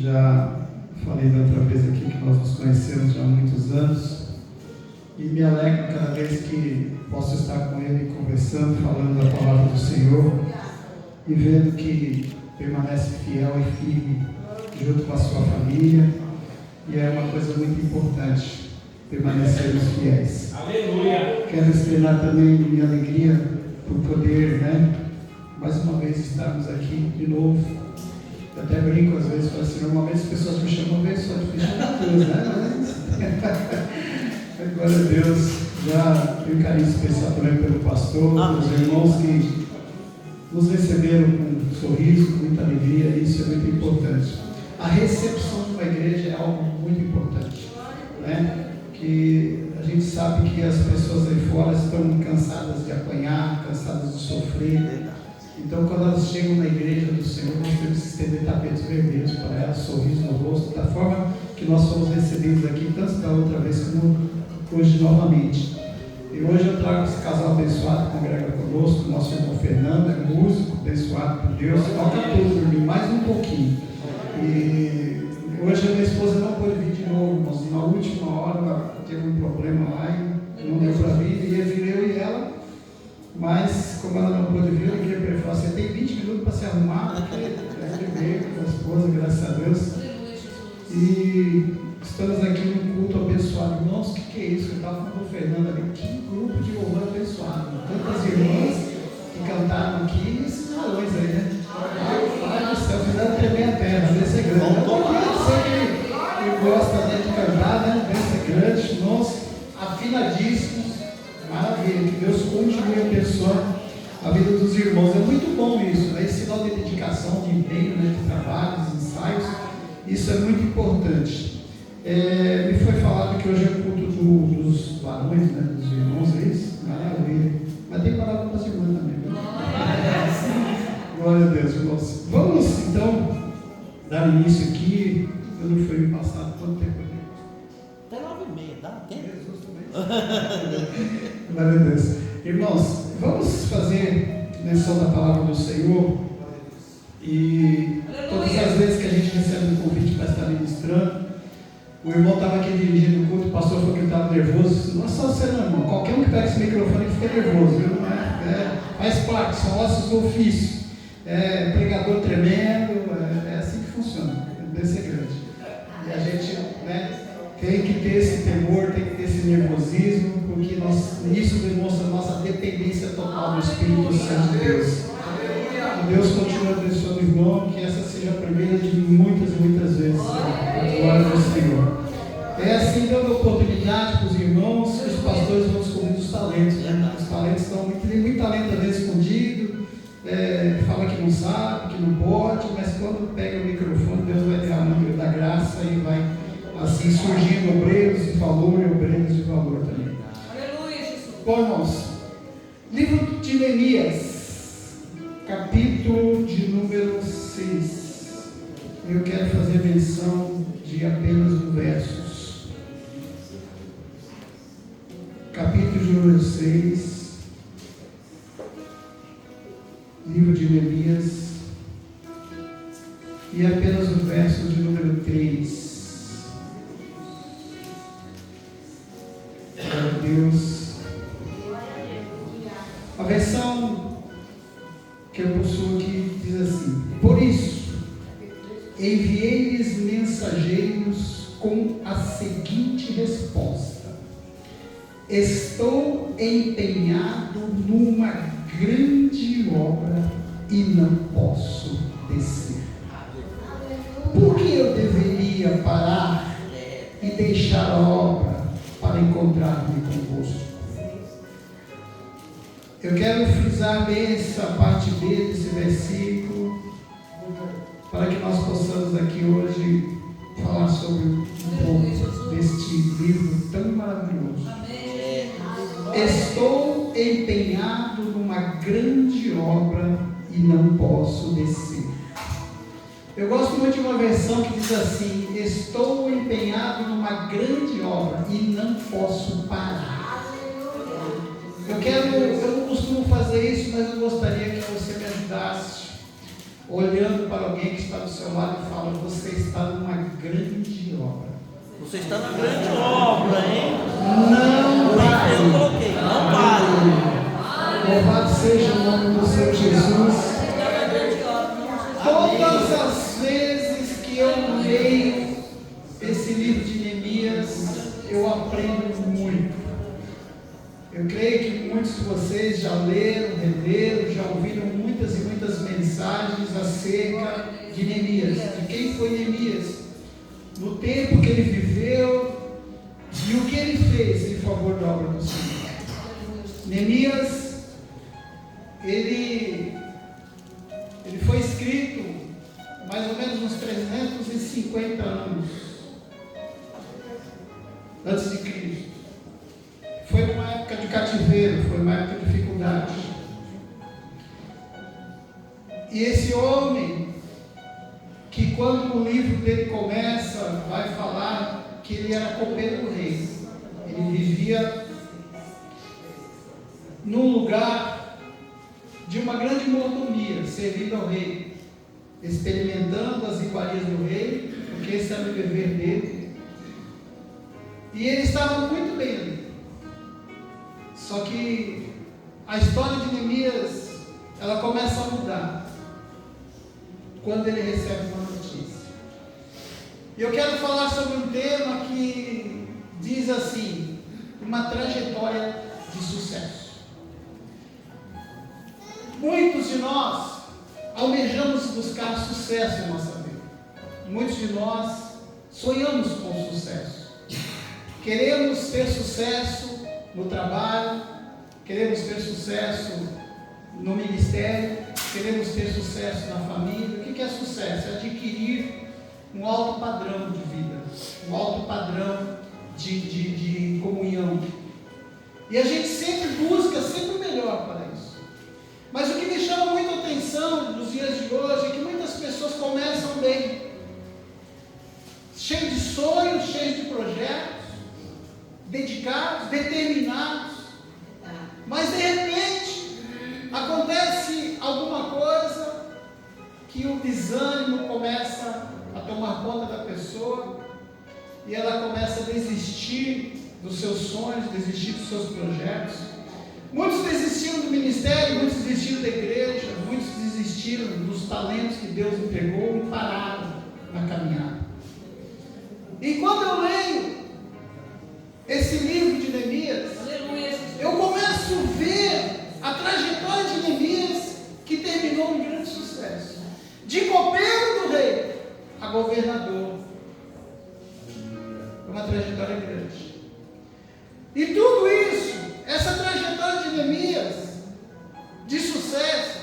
Já falei da outra vez aqui que nós nos conhecemos já há muitos anos e me alegro cada vez que posso estar com ele conversando, falando da palavra do Senhor e vendo que permanece fiel e firme junto com a sua família, e é uma coisa muito importante permanecermos fiéis. Aleluia! Quero externar também minha alegria por poder, mais uma vez estarmos aqui de novo. Eu até brinco às vezes, falo assim, normalmente as pessoas me chamam de só de Deus, Glória a Deus, já tenho um carinho especial também pelo pastor, pelos irmãos que nos receberam com um sorriso, com muita alegria, e isso é muito importante. A recepção de uma igreja é algo muito importante, que a gente sabe que as pessoas aí fora estão cansadas de apanhar, cansadas de sofrer. Então, quando elas chegam na igreja do Senhor, nós temos que estender tapetes vermelhos para elas, sorriso no rosto, da forma que nós fomos recebidos aqui, tanto da outra vez como hoje novamente. E hoje eu trago esse casal abençoado que congrega conosco, nosso irmão Fernando, é músico, abençoado por Deus, toca tudo por mim, mais um pouquinho. E hoje a minha esposa não pôde vir de novo, mas na última hora ela teve um problema lá e não deu para vir, ia vir eu e ela. Mas, como ela não pôde vir, eu liguei para ele e falei: você tem 20 minutos para se arrumar? Porque ele veio com a esposa, graças a Deus. E estamos aqui num culto abençoado. Nossa, o que é isso? Eu estava falando com o Fernando ali. Que grupo de louvor abençoado. Tantas irmãs que cantaram aqui, esses valores aí, Pai do céu, fizeram tremer a terra, deve ser grande. Você que gosta de cantar, deve ser grande. Nossa, afinadíssimos. Maravilha, que Deus continue abençoando a vida dos irmãos. É muito bom isso, esse sinal de dedicação, de empenho, de trabalhos, ensaios, isso é muito importante. Me foi falado que hoje é o culto dos varões, dos irmãos, é isso? Maravilha. Mas tem palavra para as irmãs também. Glória a Deus, irmãos. Vamos então dar início aqui. Eu não fui me passado quanto tempo aqui? Até 9h30, dá tempo? Jesus também. Glória a Deus. Irmãos, vamos fazer menção da palavra do Senhor. E todas as vezes que a gente recebe um convite para estar ministrando, o irmão estava aqui dirigindo o culto, o pastor falou que ele estava nervoso. Não é só você não, irmão. Qualquer um que pega esse microfone fica nervoso, viu? Faz parte, são ossos do ofício. Pregador tremendo, é assim que funciona. Deve ser grande. E a gente tem que ter esse temor, tem que ter esse nervosismo, porque isso demonstra a nossa dependência total do Espírito Santo de Deus. Que Deus continue abençoando o irmão, que essa seja a primeira de muitas e muitas vezes. A glória do Senhor. É assim, dando oportunidade para os irmãos, que os pastores vão descobrir os talentos. Os talentos estão, tem muito talento às vezes escondido, fala que não sabe, que não pode, mas quando pega o microfone, Deus vai derramando da graça e vai assim surgindo obreiros de valor e obreiros de valor também. Aleluia, Jesus. Bom, irmãos, livro de Neemias, capítulo de número 6. Eu quero fazer menção de apenas um versos. Capítulo de número 6. Livro de Neemias. E apenas o verso de número 3. Deus. A versão que eu possuo aqui diz assim: por isso enviei-lhes mensageiros com a seguinte resposta: estou empenhado numa grande obra e não posso descer. Por que eu deveria parar e deixar a obra para encontrar-me convosco? Eu quero frisar bem essa parte B desse versículo, para que nós possamos aqui hoje falar sobre um pouco deste livro tão maravilhoso. Estou empenhado numa grande obra e não posso descer. Eu gosto muito de uma versão que diz assim: estou empenhado numa grande obra e não posso parar. Eu não costumo fazer isso, mas eu gostaria que você me ajudasse, olhando para alguém que está do seu lado e fala: você está está numa grande obra. Você está na grande obra, hein? Não pare. Eu coloquei, não pare. Louvado seja o nome do Senhor Jesus. Todas as vezes que eu leio esse livro de Neemias, eu aprendo muito. Eu creio que muitos de vocês já leram, releram, já ouviram muitas e muitas mensagens acerca de Neemias, de quem foi Neemias, no tempo que ele viveu e o que ele fez em favor da obra do Senhor. Neemias, ele foi escrito mais ou menos uns 350 anos antes de Cristo. Foi uma época de cativeiro, foi uma época de dificuldade. E esse homem, que quando o livro dele começa, vai falar que ele era copeiro do rei. Ele vivia num lugar de uma grande mordomia, servindo ao rei, experimentando as iguarias do rei, porque esse era o dever dele. E ele estava muito bem ali. Só que a história de Neemias, ela começa a mudar quando ele recebe uma notícia. E eu quero falar sobre um tema que diz assim: uma trajetória de sucesso. Muitos de nós almejamos buscar sucesso em nossa vida. Muitos de nós sonhamos com sucesso. Queremos ter sucesso no trabalho, queremos ter sucesso no ministério, queremos ter sucesso na família. O que é sucesso? É adquirir um alto padrão de vida, um alto padrão de comunhão. E a gente sempre busca sempre o melhor para isso. Mas o que me chama muito a atenção nos dias de hoje é que muitas pessoas começam bem, cheios de sonhos, cheios de projetos, dedicados, determinados, mas de repente acontece alguma coisa que o desânimo começa a tomar conta da pessoa e ela começa a desistir dos seus sonhos, desistir dos seus projetos. Muitos desistiram do ministério, muitos desistiram da igreja, muitos desistiram dos talentos que Deus entregou e pararam na caminhada. E quando eu leio esse livro de Neemias, eu começo a ver a trajetória de Neemias, que terminou em grande sucesso. De copeiro do rei a governador. Uma trajetória grande. E tudo isso, essa trajetória de Neemias, de sucesso,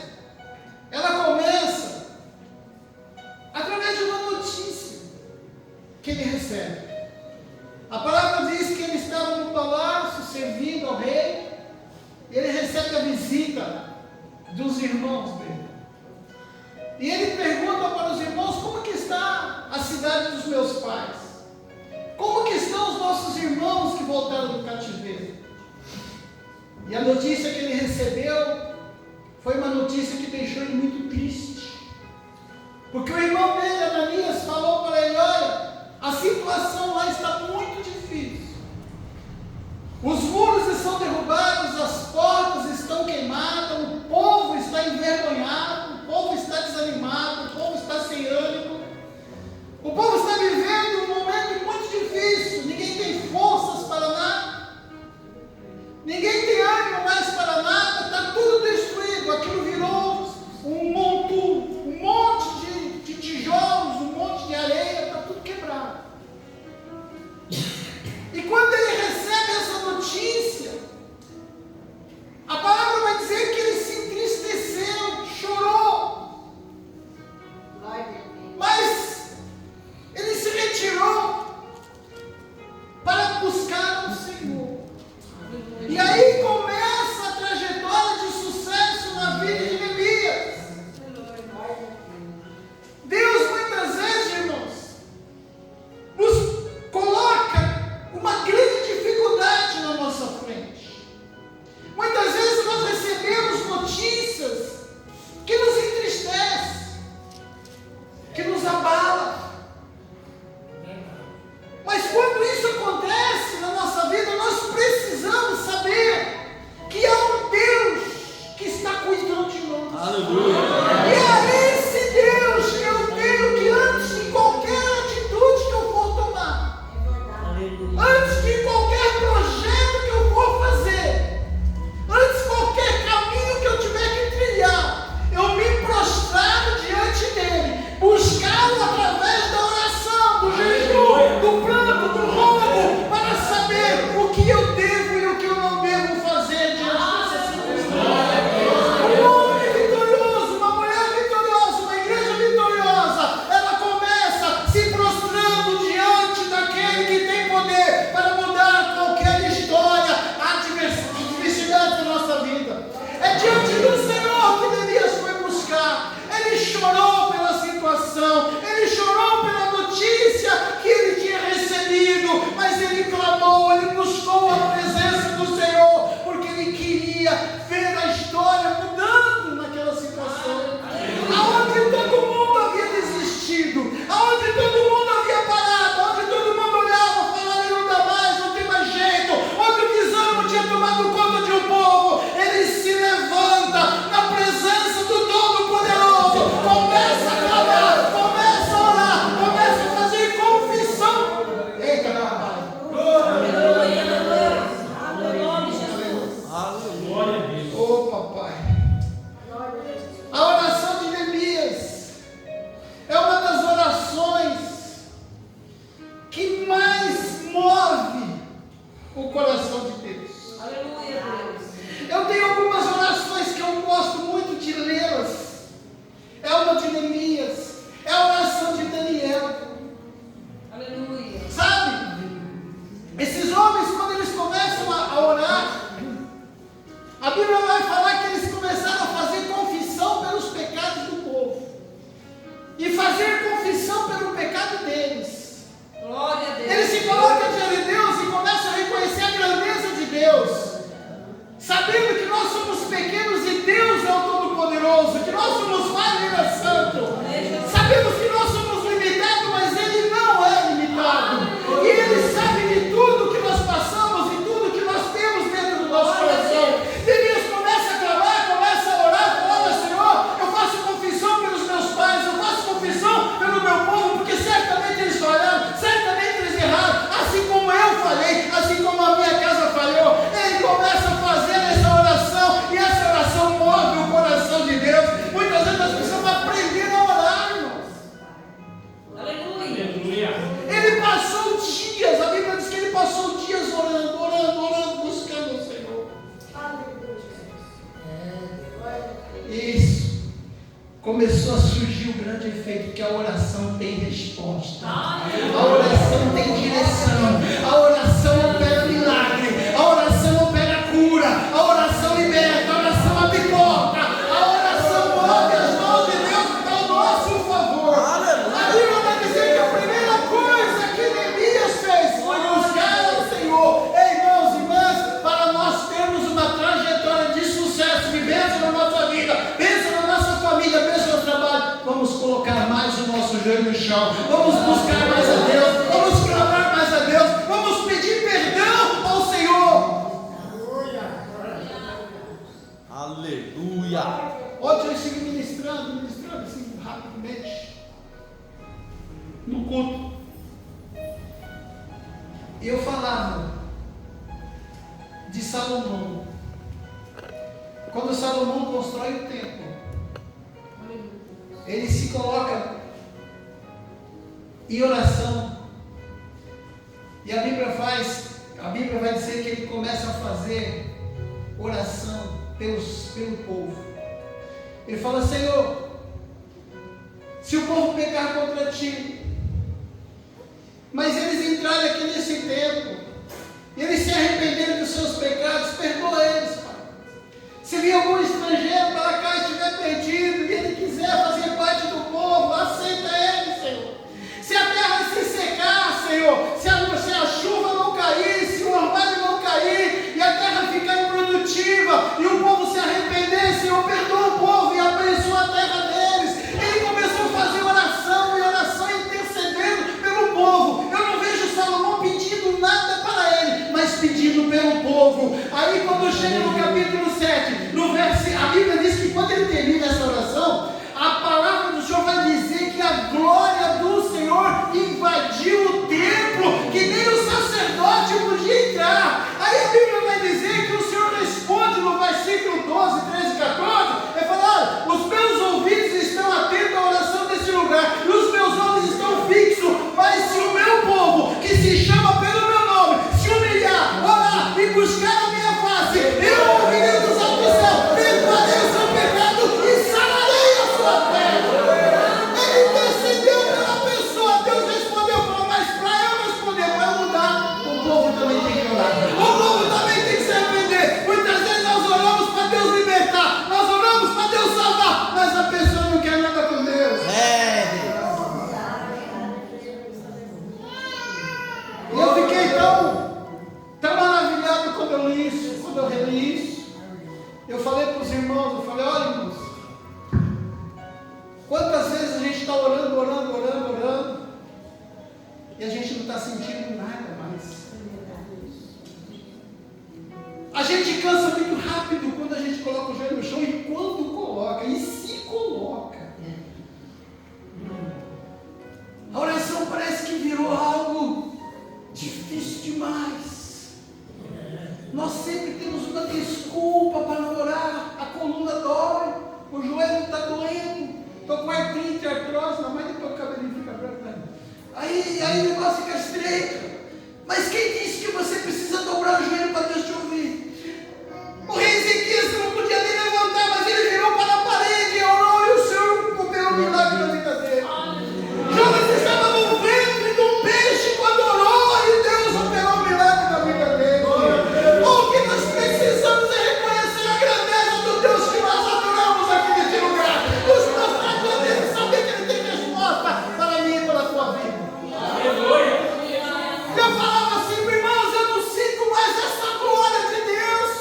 ela começa através de uma notícia que ele recebe. A palavra diz que ele estava no palácio servindo ao rei, e ele recebe a visita dos irmãos dele. E ele pergunta para os irmãos: como que está a cidade dos meus pais? Como que estão os nossos irmãos que voltaram do cativeiro? E a notícia que ele recebeu foi uma notícia que deixou ele muito triste. Porque o irmão dele, Ananias, falou para ele: olha, a situação lá está muito difícil. Os muros estão derrubados, as portas estão queimadas, o povo está envergonhado, o povo está desanimado, o povo está sem ânimo. O povo está vivendo um momento muito difícil, ninguém tem forças para nada, ninguém tem ânimo mais para nada, está tudo destruído. Aquilo virou um monte de tijolos, um monte de começou a surgir o grande efeito, que a oração tem resposta, a oração tem direção, a oração opera milagre, a oração opera cura, a oração liberta, a oração abre porta, a oração move as mãos de Deus ao nosso favor. A Bíblia vai dizer que a primeira coisa que Neemias fez foi buscar ao Senhor. Irmãos e irmãs, para nós termos uma trajetória de sucesso, de bênção na nossa vida, bênção na nossa família, bênção no trabalho, vamos colocar mais o nosso joelho no chão, vamos buscar mais a Deus, vamos clamar mais a Deus, vamos pedir perdão ao Senhor. Aleluia. Ontem eu estive ministrando assim rapidamente no culto, e eu falava de Salomão. Quando Salomão constrói o templo, ele se coloca em oração, e a Bíblia vai dizer que ele começa a fazer oração pelo povo. Ele fala: Senhor, se o povo pecar contra ti, mas eles entrarem aqui nesse templo, e eles se arrependerem dos seus pecados, perdoa eles, Pai. Se vir algum estrangeiro para cá e estiver perdido, e ele quiser fazer parte do povo, aceita ele, Senhor. Se a terra se secar, Senhor, se a chuva não cair, se o orvalho não cair, e a terra ficar improdutiva, e o povo se arrepender, Senhor, perdoa o povo e abençoa a terra deles. Ele começou a fazer oração, e oração intercedendo pelo povo. Eu não vejo Salomão pedindo nada para ele, mas pedindo pelo povo. Aí quando chega no capítulo 7, no verso, a Bíblia diz que quando ele termina essa oração, a palavra do Senhor vai dizer que a glória do Senhor invadiu o templo, que nem o sacerdote podia entrar. Aí a Bíblia vai dizer que o Senhor responde no versículo 12, 13 e 14, ele fala: olha, os meus ouvidos estão atentos à oração desse lugar, e os meus olhos estão fixos, mas se o meu povo, que se chama pelo meu nome, se humilhar, orar e buscar a minha face, eu ouvirei dos altos do céu, perdoarei o seu pecado e sararei a sua terra. Ele intercedeu pela pessoa, Deus respondeu, falou: mas para eu responder, para eu mudar, o povo também tem que orar, o povo também tem que se arrepender. Muitas vezes nós oramos para Deus libertar, nós oramos para Deus salvar, mas a pessoa não quer nada com Deus. E eu fiquei tão maravilhado quando eu li isso, quando eu reli isso. Eu falei para os irmãos, eu falei: olha, irmãos, quantas vezes a gente está orando, e a gente não está sentindo nada mais. A gente cansa muito rápido quando a gente coloca o joelho no chão, e quando coloca, e se coloca, a oração parece que virou algo difícil demais. Nós sempre temos uma desculpa para não orar. A coluna dói, o joelho está doendo, estou com artrite, artrose, mas depois o cabelinho fica branco, né? Aí o negócio fica estreito. Mas quem disse que você precisa dobrar o joelho para Deus te ouvir? O rei Ezequias não podia nem levantar, mas ele virou para a parede, orou, e o Senhor operou um milagre na vida dele. Jonas estava no ventre de um peixe quando orou, e Deus operou um milagre na vida dele. O que nós precisamos é reconhecer a grandeza do Deus que nós adoramos aqui nesse lugar. Os nossos poderes saber que Ele tem resposta para mim e para a sua vida. Eu falava assim: irmãos, eu não sinto mais essa glória de Deus.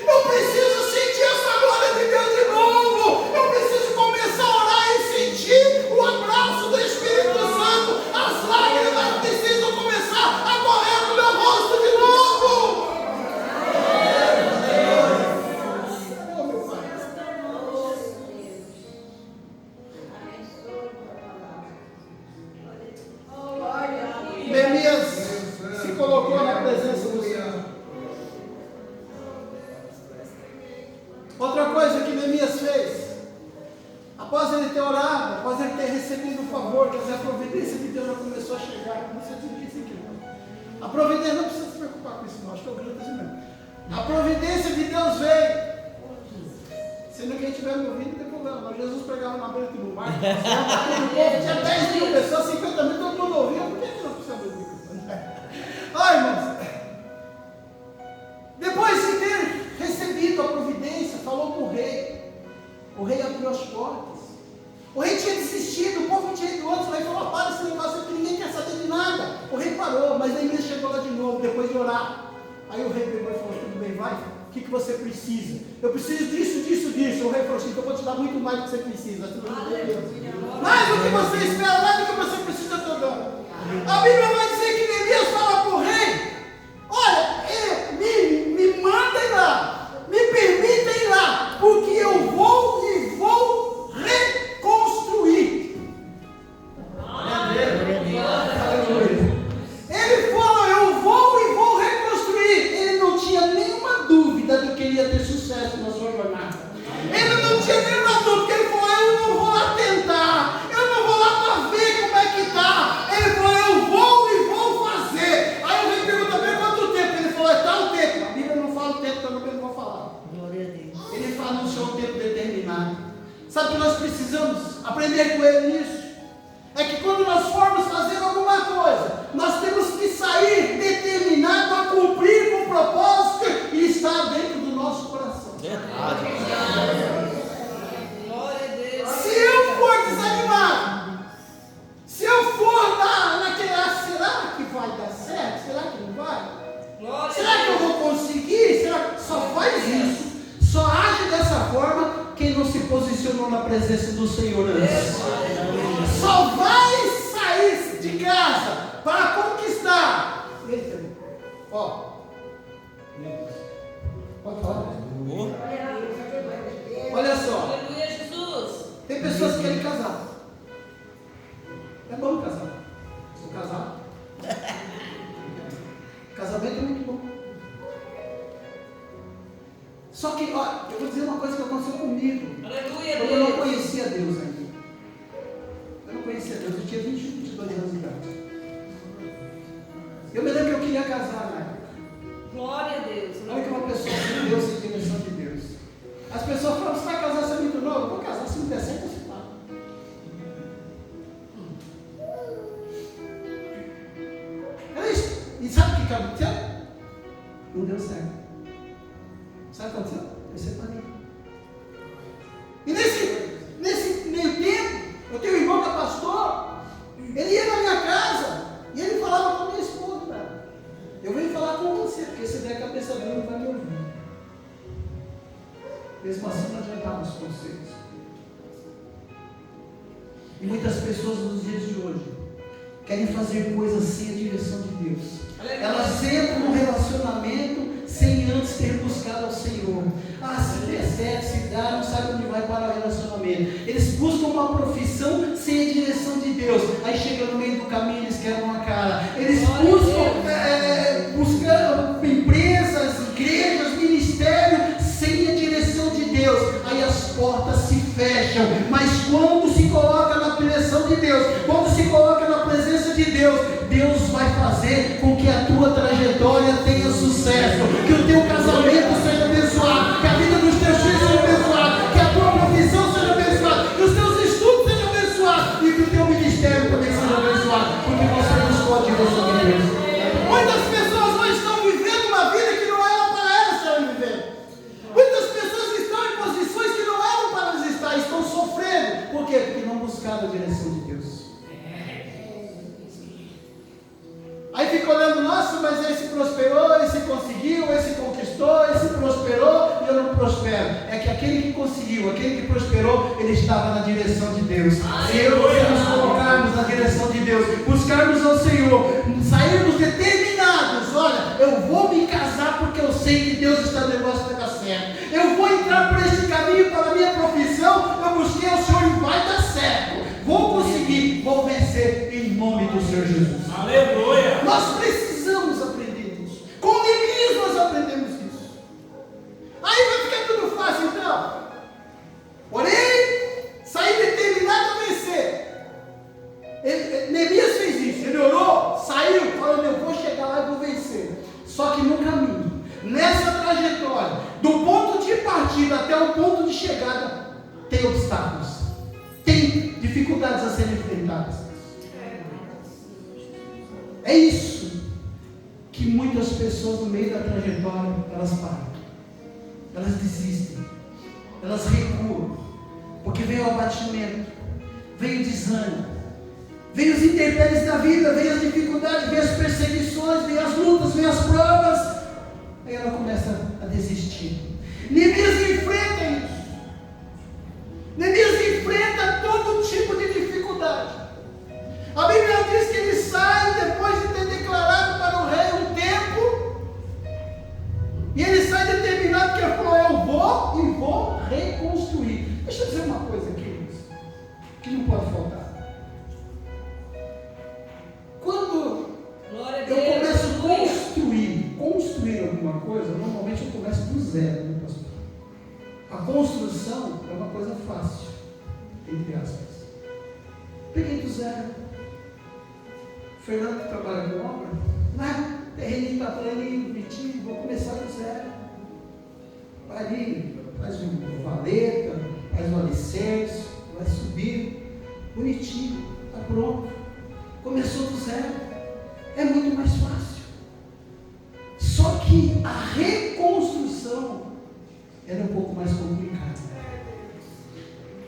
Eu preciso sentir essa glória de Deus de novo. Eu preciso começar a orar e sentir o abraço do Espírito Santo. As lágrimas precisam começar a correr no meu rosto de novo. Oh, meu Pai. Neemias se colocou na presença do Senhor. Outra coisa que Neemias fez, após ele ter orado, após ele ter recebido o favor, quer dizer, a providência de Deus já começou a chegar. Não sei se eu disse aqui, não. A providência, não precisa se preocupar com isso, não. Acho que é o grito assim mesmo. A providência de Deus veio. Se ninguém estiver me ouvindo, depois problema, mas Jesus pregava na beira do mar, tinha 10 mil pessoas, 50 mil, todo mundo ouvia, por que nós precisamos de microfone? Ai, irmãos, depois de ter recebido a providência, falou com o rei abriu as portas, o rei tinha desistido, o povo tinha ido antes, o rei falou, para esse negócio aqui, ninguém quer saber de nada, o rei parou, mas Neemias chegou lá de novo, depois de orar, aí o rei pegou e falou, tudo bem, vai, o que você precisa? Eu preciso disso, disso, disso. O rei falou assim, eu vou te dar muito mais do que você precisa. Mais do que você espera, mais do que você precisa, eu estou dando. A Bíblia vai dizer que Neemias fala para o rei, olha, me mandem lá, me permitem lá, porque eu vou e vou reconstruir. Ele falou, eu vou e vou reconstruir. Ele não tinha nenhuma dúvida de que ele ia ter sucesso na sua jornada. Ele não tinha nenhuma dúvida, porque ele falou, eu não vou lá tentar, eu não vou lá para ver como é que está. Ele falou, eu vou e vou fazer. Aí o rei pergunta, bem quanto tempo? Ele falou, é tal tempo. A Bíblia não fala o tempo, então eu não vou falar. Glória a Deus. Ele fala no seu tempo determinado. Sabe o que nós precisamos aprender com ele nisso? É que quando nós formos fazer alguma coisa, nós temos que sair determinado a cumprir com o propósito e estar dentro do nosso coração. Verdade. Se eu for desanimado, se eu for naquela, será que vai dar certo? Será que não vai? Será que eu vou conseguir? Será que só faz isso? Só age dessa forma quem não se posicionou na presença do Senhor antes. Só vai sair de casa para conquistar. Eita, ó. Pode falar? Olha só. Aleluia, Jesus. Tem pessoas que querem casar. É bom casar. Vou casar. Casamento é muito bom. Só que, ó, eu vou dizer uma coisa que aconteceu comigo. Aleluia, Quando eu não Deus. conhecia Deus ainda. Eu não conhecia Deus, eu tinha 22 anos de idade. Eu me lembro que eu queria casar na época. Glória a Deus. Olha que uma pessoa sem Deus, sem direção de Deus. As pessoas falam, você vai casar, você é muito novo? Eu vou casar, se não der certo, você vai. É isso. E sabe o que aconteceu? Não deu certo. Sabe o que aconteceu? Eu separei. E nesse meio tempo, eu tenho um irmão que é pastor, ele ia na minha casa e ele falava com a minha esposa, eu venho falar com você, porque se der a cabeça dele não vai me ouvir. Mesmo assim não adiantava os conselhos. E muitas pessoas nos dias de hoje querem fazer coisas sem a direção de Deus. Elas entram no relacionamento sem antes ter buscado ao Senhor. Se der certo, se dá, não sabe onde vai para o relacionamento. Eles buscam uma profissão sem a direção de Deus. Aí chega no meio do caminho, eles quebram uma cara. Eles buscam empresas, igrejas, ministérios sem a direção de Deus. Aí as portas se fecham. Mas quando se coloca na direção de Deus, quando se coloca na presença de Deus, Deus vai fazer com que a tua trajetória tenha sucesso, que o teu casamento seja abençoado, que a vida dos teus filhos seja abençoada, que a tua profissão seja abençoada, que os teus estudos sejam abençoados e que o teu ministério também seja abençoado, porque você buscou a direção de Deus. Muitas pessoas hoje estão vivendo uma vida que não era para elas estarem vivendo. Muitas pessoas estão em posições que não eram para elas estar, estão sofrendo. Por quê? Porque não buscaram a direção de Deus. Aí fica olhando, nossa, mas esse prosperou, esse conseguiu, esse conquistou, esse prosperou e eu não prospero. É que aquele que conseguiu, aquele que prosperou, ele estava na direção de Deus. Se eu e você nos colocarmos na direção de Deus, buscarmos ao Senhor, sairmos determinados, olha, eu vou me casar porque eu sei que Deus está no negócio que vai dar certo. Eu vou entrar por esse caminho para a minha profissão, eu busquei ao Senhor e vai dar certo. Vou conseguir, vou vencer em nome do Senhor Jesus. Aleluia! Nós precisamos aprender isso. Com Neemias nós aprendemos isso. Aí vai ficar tudo fácil então. Porém, sair determinado a vencer. Neemias fez isso. Ele orou, saiu, falando, eu vou chegar lá e vou vencer. Só que no caminho, nessa trajetória, do ponto de partida até o ponto de chegada, tem obstáculos. É isso que muitas pessoas no meio da trajetória, elas param, elas desistem, elas recuam, porque veio o abatimento, veio o desânimo, veio os intempéries da vida, veio as dificuldades, veio as perseguições, veio as lutas, veio as provas, aí ela começa a desistir. Neemias enfrenta isso. Neemias enfrenta todo tipo de dificuldade. A Bíblia diz que ele sai depois de ter declarado para o rei um tempo, e ele sai determinado, porque ele falou: eu vou e vou reconstruir. Deixa eu dizer uma coisa aqui, irmãos, que não pode faltar. Quando eu começo a construir alguma coisa, normalmente eu começo do zero, né, pastor? A construção é uma coisa fácil, entre aspas. Peguei do zero. Fernando que trabalha com obra, né? Terreninho está planinho, bonitinho, vou começar do zero. Vai ali, faz uma valeta, faz um alicerce, vai subir, bonitinho, está pronto. Começou do zero, é muito mais fácil. Só que a reconstrução era um pouco mais complicada.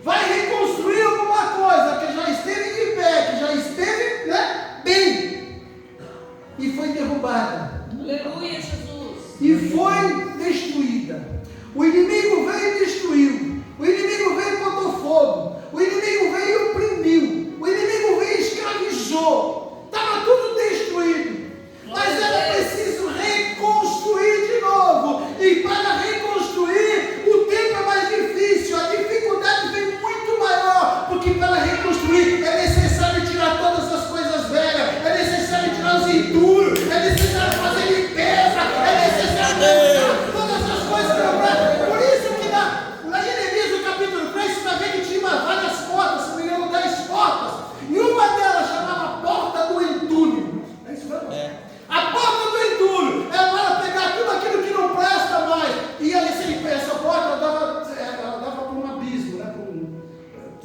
Vai reconstruir alguma coisa que já esteve de pé, que já esteve, né, bem, e foi derrubada. Aleluia, Jesus. E foi destruída. O inimigo veio e destruiu. O inimigo veio e botou fogo. O inimigo veio e oprimiu. O inimigo veio e escravizou. Estava tudo destruído. Mas era preciso reconstruir de novo. E para reconstruir, o tempo é mais difícil. A dificuldade vem muito maior. Porque para reconstruir é necessário tirar todas as coisas velhas. É necessário tirar os entulhos. É necessário fazer limpeza. É necessário tirar todas as coisas quebradas. Por isso que lá em Neemias, no capítulo 3, você vai ver que tinha várias portas, se não me engano, 10 portas. E uma delas chamava Porta do Entulho. É isso mesmo? A porta do entulho é para pegar tudo aquilo que não presta mais. E ali, essa porta dava para um abismo, né? Para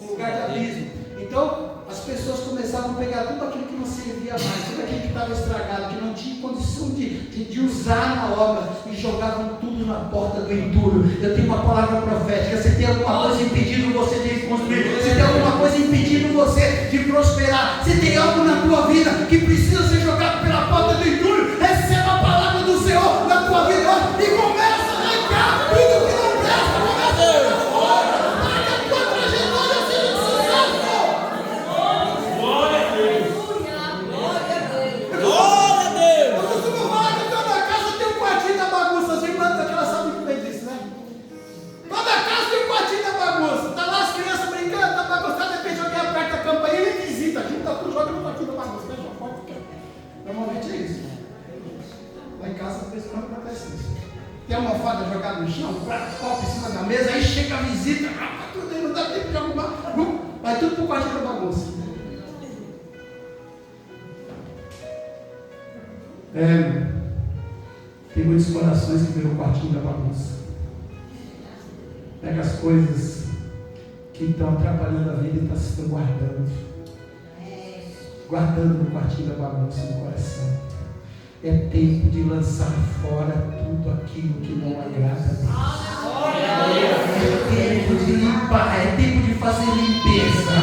um lugar de abismo. Então, as pessoas começavam a pegar tudo aquilo que não servia mais, tudo aquilo que estava estragado, que não tinha condição de usar na obra, e jogavam tudo na porta do entulho. Eu tenho uma palavra profética: se tem alguma coisa impedindo você de reconstruir, se tem alguma coisa impedindo você de prosperar, se tem algo na tua vida que precisa ser jogado pela porta do entulho, receba a palavra do Senhor na tua vida e começa a arrancar tudo que não presta. Começa a jogar fora, para que a tua trajetória seja de sucesso. Glória a Deus. Glória a Deus! Quando tu não vai na tua casa, tem um quartinho da bagunça. As irmãs daquela sabem muito bem disso, né? Toda casa tem um quartinho da bagunça. Tá lá as crianças brincando, tá bagunçado, de repente alguém aperta a campainha e ele visita. Junta tudo, joga no quartinho da bagunça. Fecha a porta. Normalmente é isso. Lá em casa, de vez em quando acontece isso. Tem uma almofada jogada no chão, um copo em cima da mesa, aí chega a visita, tudo aí, não dá tempo de arrumar. Vai tudo pro quartinho da bagunça. Tem muitos corações que viram o quartinho da bagunça. Pega as coisas que estão atrapalhando a vida e estão guardando no quartinho da bagunça no coração. É tempo de lançar fora tudo aquilo que não agrada a Deus. É tempo de limpar, é tempo de fazer limpeza.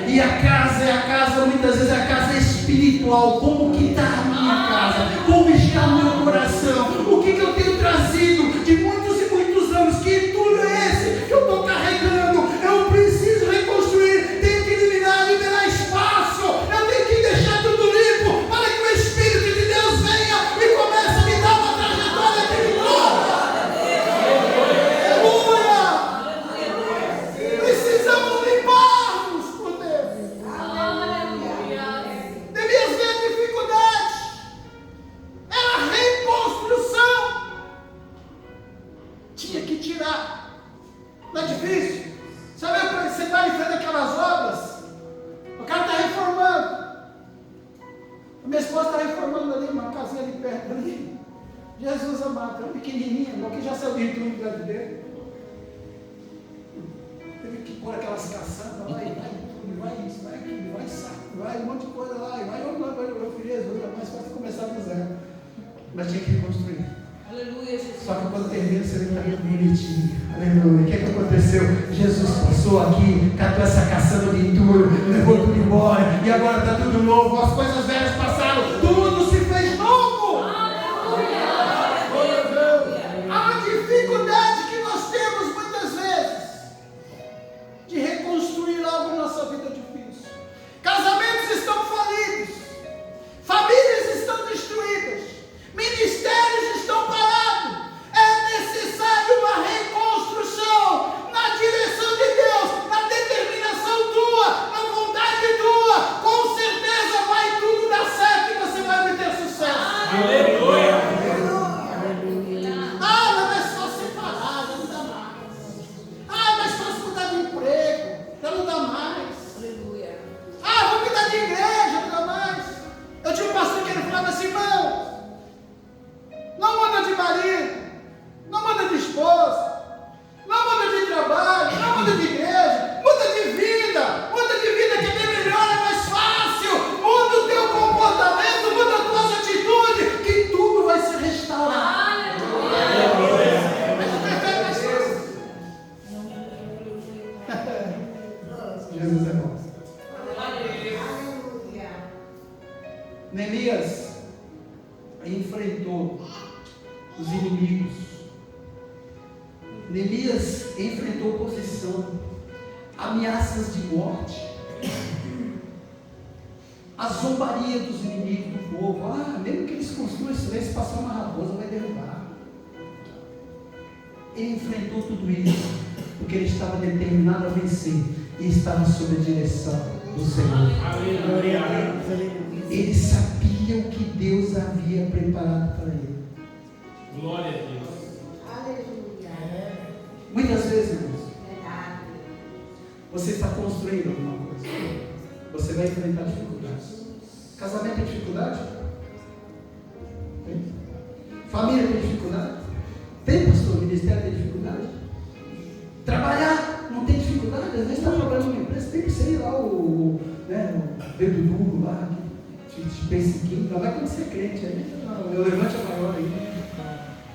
E a casa, muitas vezes a casa é espiritual. Como que está a minha casa? Como está o meu coração? O que eu tenho trazido de muitos e muitos anos? Que entulho é esse que eu estou carregando? Eu preciso reconstruir, tenho que eliminar, liberar espaço. Eu tenho que deixar tudo limpo para que o Espírito de Deus venha e comece a me dar uma trajetória de glória. Aleluia! Precisamos limpar-nos por Deus. Neemias vê a dificuldade. Era a reconstrução. Tinha que tirar. Não é difícil? Sabe quando você está em frente daquelas obras? O cara está reformando. A minha esposa está reformando ali uma casinha ali perto ali. Jesus amado, tão pequenininha, não, que já saiu de tudo dentro dele. Teve que pôr aquelas caçambas lá e vai tudo, vai isso, vai aquilo, vai saco, vai um monte de coisa lá, e vai eu filho, Jesus, mais fácil. começar do zero. Mas tinha que reconstruir. Aleluia, Jesus. Só que quando termina, você vê tudo bonitinho. Aleluia. O que aconteceu? Jesus passou aqui, catou essa caçamba de entulho, levou tudo embora, e agora está tudo novo. As coisas velhas passaram, tudo se fez novo. Aleluia. Há uma dificuldade que nós temos muitas vezes de reconstruir algo na nossa vida difícil. Casamentos estão falidos, famílias estão destruídas, ministérios estão parados. É necessário uma reconstrução na direção de Deus, na determinação tua, na vontade tua. Com certeza vai tudo dar certo e você vai ter sucesso. Aleluia. Ah, mas é só separar, já não dá mais. Ah, mas só se mudar de emprego, já não dá mais. Aleluia. Ah, vou mudar de igreja, não dá mais. Eu tinha um pastor que ele falava assim: irmão, não muda de marido, não muda de esposa, não muda de trabalho, não muda de igreja, muda de vida que é bem melhor, é mais fácil. Muda o teu comportamento, muda as tuas atitudes, que tudo vai se restaurar. Jesus é bom. Neemias enfrentou os inimigos. Neemias enfrentou oposição, ameaças de morte, a zombaria dos inimigos do povo. Ah, mesmo que eles construam isso, se passar uma raposa vai derrubar. Ele enfrentou tudo isso porque ele estava determinado a vencer e estava sob a direção do Senhor. Aleluia. Ele sabia o que Deus havia preparado para ele. Glória a Deus. Muitas vezes, irmãos, você está construindo alguma coisa, você vai enfrentar dificuldades. Casamento tem dificuldade? Tem? Família tem dificuldade? Tem, pastor? Ministério tem dificuldade? Trabalhar não tem dificuldade? Às vezes está trabalhando numa empresa, tem que ser lá o dedo duro lá, te perseguindo, ainda vai quando você é crente, aí o levante é maior aí.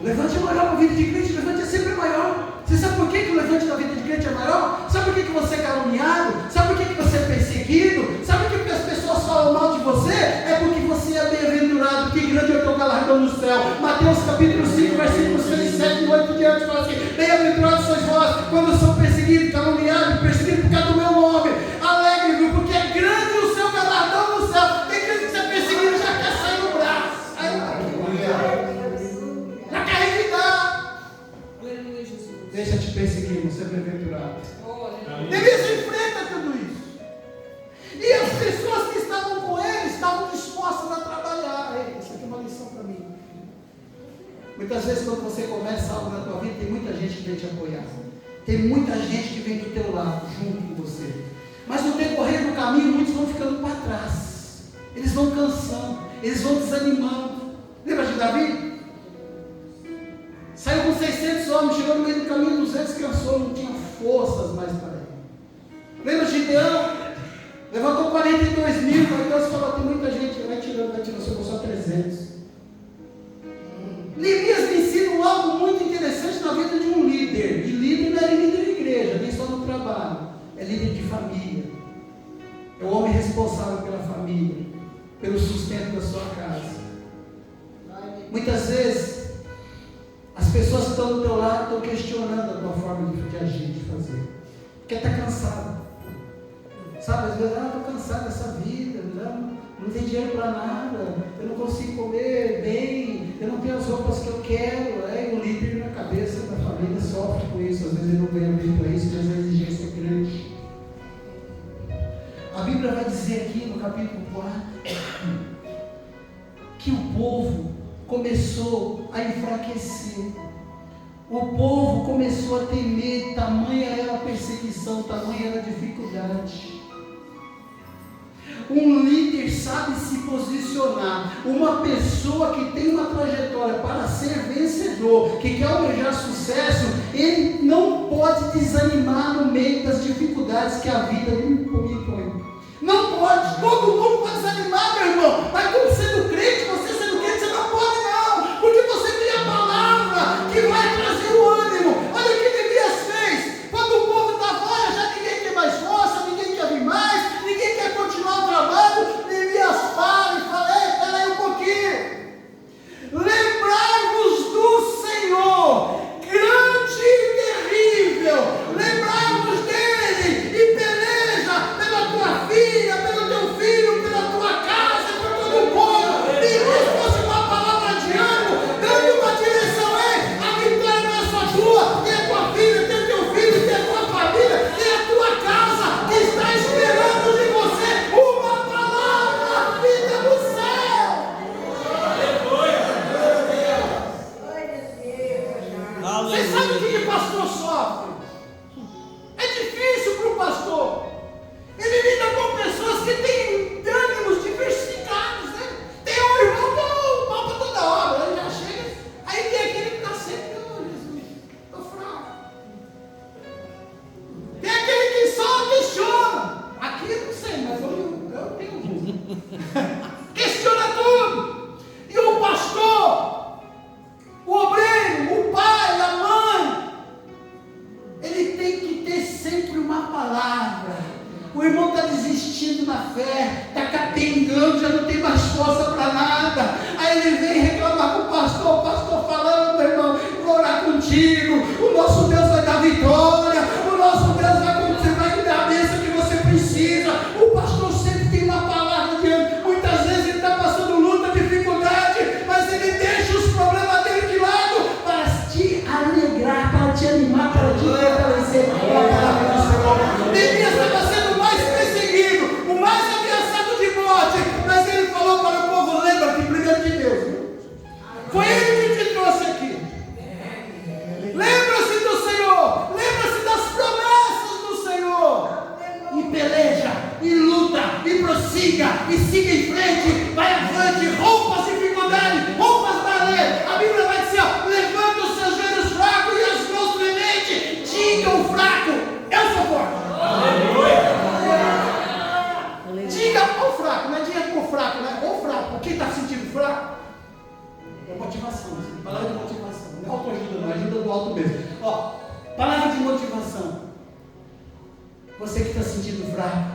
O levante é maior para a vida de crente, o levante é sempre maior. Você sabe por que o levante da vida de crente é maior? Sabe por que você é caluniado? Sabe por que você é perseguido? Sabe por que as pessoas falam mal de você? É porque você é bem-aventurado, que grande é o teu galardão no céu. Mateus capítulo 5, versículos 6, 7 e 8 diante, fala assim: bem-aventurados sois vós, quando eu sou perseguido, caluniado, perseguido por causa do meu nome. Alegre-vos, porque é grande o seu galardão no céu. Tem crente que você é perseguido e já quer sair no braço. Já quer revidar. Aleluia, Jesus. Deixa te perseguir, você é bem-aventurado. Aleluia. Neemias enfrenta tudo isso. E as pessoas que estavam com ele estavam dispostas a trabalhar. Ei, isso aqui é uma lição para mim. Muitas vezes quando você começa algo na tua vida, tem muita gente que vem te apoiar. Tem muita gente que vem do teu lado, junto com você. Mas no decorrer do caminho, muitos vão ficando para trás. Eles vão cansando, eles vão desanimando. Lembra de Davi? Saiu com 600 homens, chegou no meio do caminho, 200 cansou, não tinha forças mais para ele. Lembra de Gideão? Levantou 42 mil, mas Deus falou: tem muita gente, vai tirando, sobrou só 300. Neemias me ensina algo muito interessante na vida de um líder. E líder não é líder de igreja, nem só no trabalho, é líder de família. É o homem responsável pela família, pelo sustento da sua casa. Muitas vezes, as pessoas que estão do teu lado estão questionando a tua forma de agir, de fazer. Porque está cansado. Sabe, às vezes, estou cansado dessa vida, não tem dinheiro para nada, eu não consigo comer bem, eu não tenho as roupas que eu quero. O líder na cabeça da família sofre com isso, às vezes ele não ganha bem para isso, mas a exigência é grande. A Bíblia vai dizer aqui no capítulo 4 que o povo começou a enfraquecer. O povo começou a temer, tamanha era a perseguição, tamanha era a dificuldade. Um líder sabe se posicionar. Uma pessoa que tem uma trajetória para ser vencedor, que quer almejar sucesso, ele não pode desanimar no meio das dificuldades que a vida lhe impõe. Não pode, todo mundo pode desanimar, meu irmão. Mas como sendo crente, você sendo Aí ele vem reclamar com o pastor falando, meu irmão, vou orar contigo, o nosso Deus vai dar vitória, o nosso Deus vai dar a bênção que você precisa. O pastor sempre tem uma palavra diante. Muitas vezes ele está passando luta, dificuldade, mas ele deixa os problemas dele de lado para te alegrar, para te animar, para te fortalecer com a palavra do Senhor. Neemias estava sendo mais perseguido, o mais ameaçado de morte, mas ele falou para o povo: lembra-te primeiro de Deus. Foi ele que te trouxe aqui. Lembra-se do Senhor, lembra-se das promessas do Senhor, e peleja, e luta, e prossiga, e siga em frente, vai avante, rompa as dificuldades, rompa as barreiras. A Bíblia vai dizer: ó, levanta os seus joelhos fracos e as mãos trementes, diga ao fraco: eu sou forte. Diga ao fraco, não é diga ao fraco, não é o fraco. Quem está se sentindo fraco? É motivação, palavra de motivação, não é autoajuda, não, é ajuda do alto mesmo. Ó, palavra de motivação. Você que está se sentindo fraco,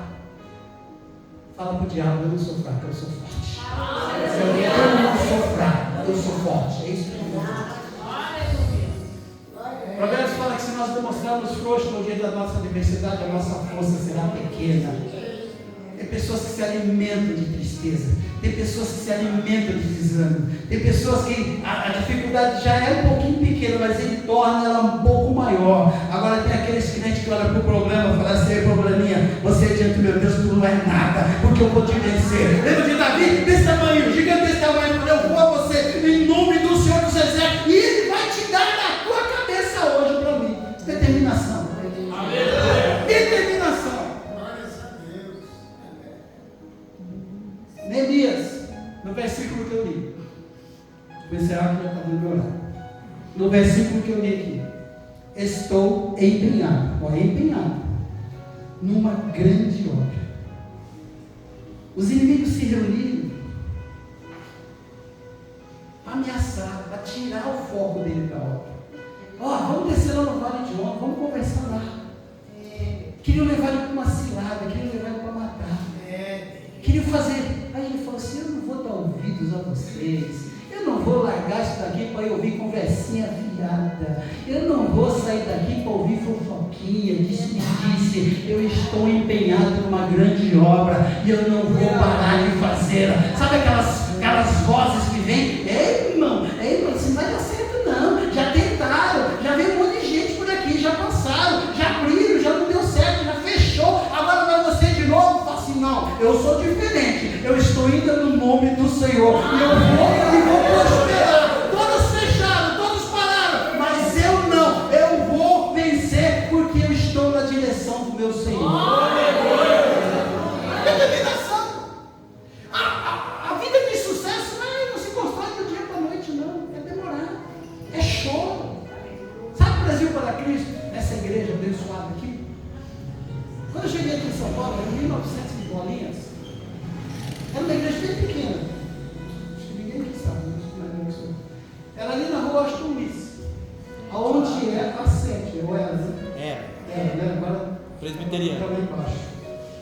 fala para o diabo: eu não sou fraco, eu sou forte. Eu não sou fraco, eu sou forte. É isso que eu vou dizer. Provérbios fala que se nós demonstrarmos frouxos no dia da nossa adversidade, a nossa força será pequena. Tem pessoas que se alimentam de tristeza, tem pessoas que se alimentam de desânimo, tem pessoas que a dificuldade já é um pouquinho pequena, mas ele torna ela um pouco maior. Agora tem aqueles crentes que olham para o problema e falam assim: probleminha, você diante do meu Deus, tu não é nada, porque eu vou te vencer. Lembra de Davi? Desse tamanho, gigante desse tamanho, eu vou a você em nome do Senhor dos Exércitos, e ele vai te dar na tua cabeça hoje para mim. Determinação. Determinação. Neemias, no versículo que eu li, vou encerrar que já está dando horário. No versículo que eu li aqui: estou empenhado numa grande obra. Os inimigos se reuniram para ameaçar, para tirar o foco dele da obra. Vamos descer lá no Vale de Ono, vamos conversar lá. Queriam levar ele para uma cilada, queriam levar ele para matar. Queriam fazer. Aí ele falou assim: eu não vou dar ouvidos a vocês, eu não vou largar isso daqui para ouvir conversinha fiada, eu não vou sair daqui para ouvir fofoquinha, disse, eu estou empenhado numa grande obra e eu não vou parar de fazer. Sabe aquelas vozes que vêm? Ei irmão, isso não vai dar certo não, já tentaram, já veio um monte de gente por aqui, já passaram, já abriram, já não deu certo, já fechou, agora vai você de novo. Fala assim: não, eu sou diferente, eu estou indo no nome do Senhor, e eu vou prosperar. Todos fecharam, todos pararam, mas eu não, eu vou vencer, porque eu estou na direção do meu Senhor. Determinação. A vida de sucesso não se constrói do dia para a noite, não, é demorar, é choro. Sabe o Brasil para Cristo, essa igreja abençoada aqui? Quando eu cheguei aqui em São Paulo, em 1900 de bolinhas, era uma igreja bem pequena. Acho que ninguém aqui sabe, né? Era ali na rua Aston Luiz, aonde é a sede, ou era, né? Era, né? Agora presbiteriana. Agora embaixo.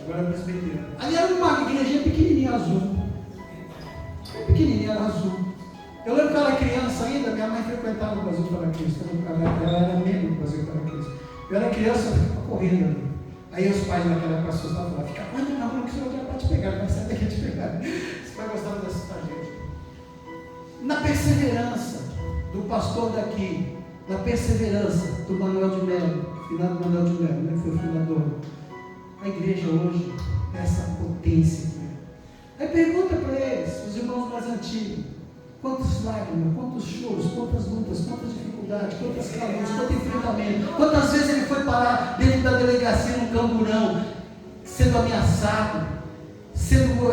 Agora é presbiteriana. Ali era uma igrejinha pequenininha, azul. Pequenininha, era azul. Eu lembro que eu era criança ainda, minha mãe frequentava o Brasil para Cristo. Ela era membro do Brasil para Cristo. Eu era criança, eu ficava correndo ali. Aí os pais naquela época assustavam, falavam: fica quando na rua que o senhor já pode pegar, vai sair daqui te pegar. Os pais gostavam de assustar a gente. Na perseverança do pastor daqui, na perseverança do Manuel de Melo, finado Manuel de Melo, né, que foi o fundador, a igreja hoje é essa potência. Aí pergunta para eles, os irmãos mais antigos: quantas lágrimas, quantos choros, quantas lutas, quantas dificuldades, quantas calúnias, quanto enfrentamento, quantas vezes ele foi parar dentro da delegacia no Camburão, sendo ameaçado, sendo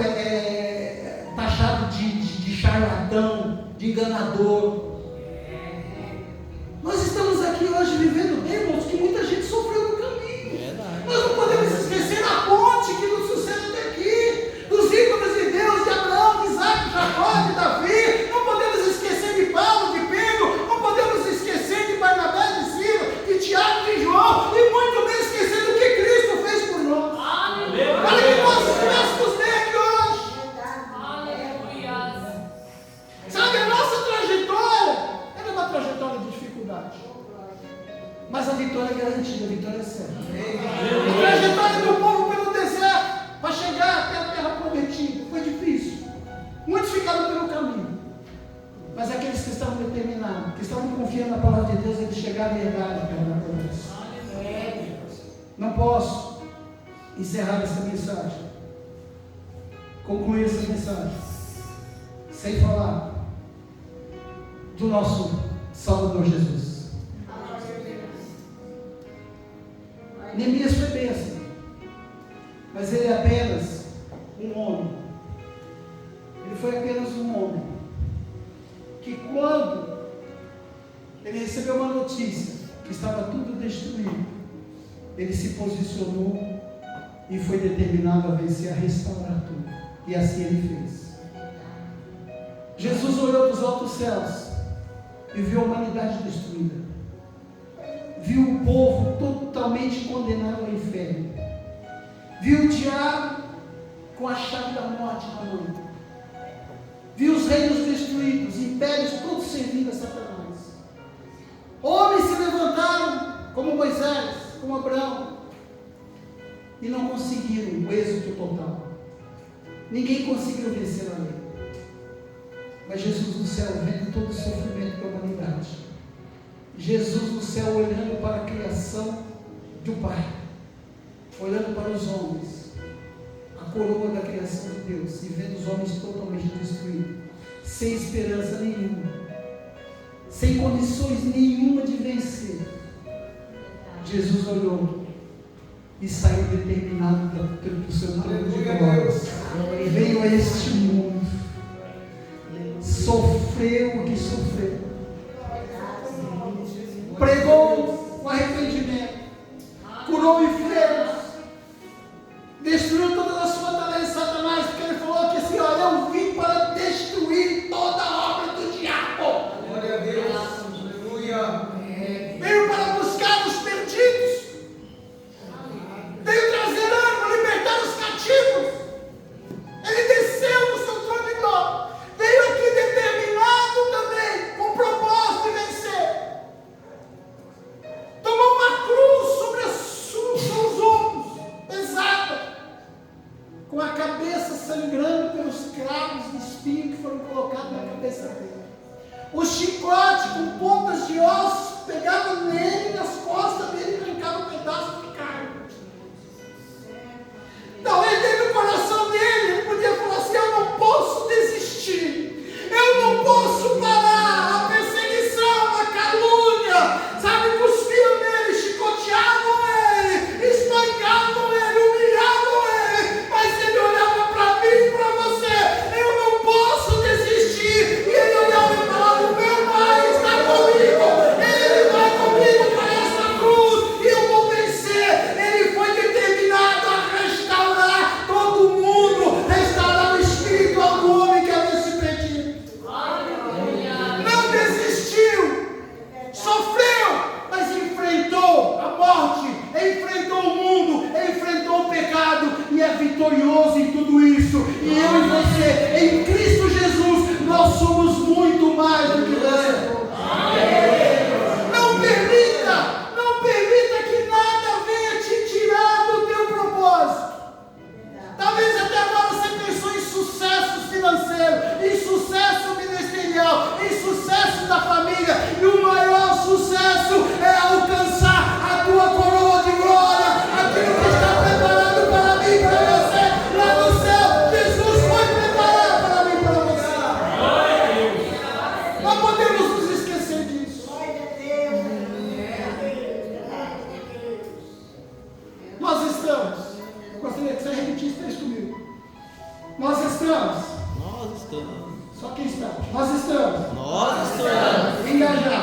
taxado de charlatão, de enganador. Nós estamos aqui hoje vivendo tempos que muita gente sofreu no caminho. Nós não podemos esquecer a ponte que nos sucede até aqui, dos ícones de Deus, de Abraão, de Isaac, de Jacó, de Davi. Não podemos esquecer de Paulo, de Pedro, não podemos esquecer de Barnabé, de Ciro, de Tiago, de João, e muito menos esquecer do que Cristo fez por nós. Para que nós estivéssemos bem aqui hoje. Aleluia. Sabe Mas a vitória é garantida, a vitória é certa. A trajetória do povo pelo deserto para chegar até a terra prometida foi difícil. Muitos ficaram pelo caminho. Mas aqueles que estavam determinados, que estavam confiando na palavra de Deus, eles chegaram em idade para a promessa. Não posso encerrar essa mensagem, concluir essa mensagem, sem falar do nosso Salvador Jesus. Neemias foi bênção, mas ele é apenas um homem. Ele foi apenas um homem que, quando ele recebeu uma notícia que estava tudo destruído, ele se posicionou e foi determinado a vencer, a restaurar tudo. E assim ele fez. Jesus olhou dos altos céus e viu a humanidade destruída. Viu o povo totalmente condenado ao inferno. Viu o diabo com a chave da morte na mão. Viu os reinos destruídos, impérios todos servindo a Satanás. Homens se levantaram como Moisés, como Abraão, e não conseguiram o êxito total. Ninguém conseguiu vencer a lei. Mas Jesus no céu, vendo todo o sofrimento da humanidade, Jesus no céu olhando para a criação do Pai, olhando para os homens, a coroa da criação de Deus, e vendo os homens totalmente destruídos, sem esperança nenhuma, sem condições nenhuma de vencer, Jesus olhou e saiu determinado do seu trono de glória. Veio a este mundo, sofreu o que sofreu, pregou o arrependimento, curou enfermos, destruiu todas as fortalezas de Satanás, porque ele falou que assim, olha, eu vim para destruir toda a obra do diabo. Glória a Deus, aleluia. Veio para buscar os perdidos, veio trazer ânimo, libertar os cativos. Ele desceu do seu trono de glória, veio aqui determinado também, com o propósito de vencer. Tomou uma cruz sobre os seus ombros, pesada, com a cabeça sangrando pelos cravos de espinho que foram colocados na cabeça dele. O chicote com pontas de ossos pegava nele, nas costas dele, e arrancava um pedaço de carne. Talvez dentro do coração dele, ele podia falar assim: eu não posso desistir, eu não posso parar. A perseguição, a calúnia, sabe, cuspiam nele, chicoteavam ele, espancavam ele, humilhavam ele, mas ele olhava para mim e para você: eu não posso desistir. E ele olhava e falava: o meu Pai está comigo, ele vai comigo para essa cruz e eu vou vencer. Ele foi determinado a restaurar todo mundo, restaurar o espírito do homem que havia se perdido. Não desistiu, sofreu, mas enfrentou a morte, enfrentou o mundo, enfrentou o pecado e é vitorioso em tudo isso. E eu e você, em Cristo Jesus, nós somos muito mais do que vencedores. Não permita que nada venha te tirar do teu propósito. Talvez até agora você pensou em sucesso financeiro, em sucesso ministerial, em sucesso da família, e o maior sucesso é alcançar a tua coroa de glória, aquilo que está preparado para mim e para você lá no céu. Jesus foi preparado para mim e para você. Não podemos nos esquecer disso. Nós estamos, eu gostaria que você repetisse isso comigo. Nós estamos, Nós estamos. só quem está, nós estamos Nós estamos. engajados